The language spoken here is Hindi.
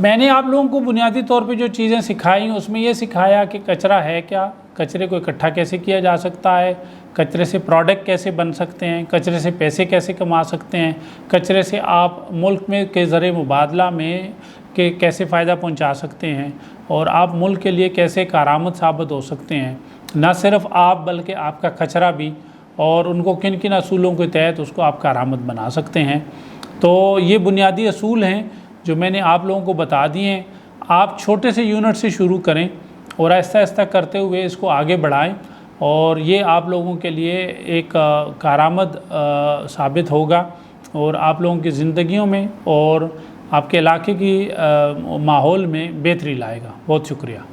मैंने आप लोगों को बुनियादी तौर पे जो चीज़ें सिखाई उसमें ये सिखाया कि कचरा है क्या, कचरे को इकट्ठा कैसे किया जा सकता है, कचरे से प्रोडक्ट कैसे बन सकते हैं, कचरे से पैसे कैसे कमा सकते हैं, कचरे से आप मुल्क में के ज़रिए मुबादला में के कैसे फ़ायदा पहुंचा सकते हैं और आप मुल्क के लिए कैसे कारामद साबित हो सकते हैं। न सिर्फ आप बल्कि आपका कचरा भी, और उनको किन किन असूलों के तहत उसको आप कारामद बना सकते हैं। तो ये बुनियादी असूल हैं जो मैंने आप लोगों को बता दिए हैं। आप छोटे से यूनिट से शुरू करें और आहिस्ता आहिस्ता करते हुए इसको आगे बढ़ाएं और ये आप लोगों के लिए एक कारामद साबित होगा और आप लोगों की ज़िंदगियों में और आपके इलाके की माहौल में बेहतरी लाएगा। बहुत शुक्रिया।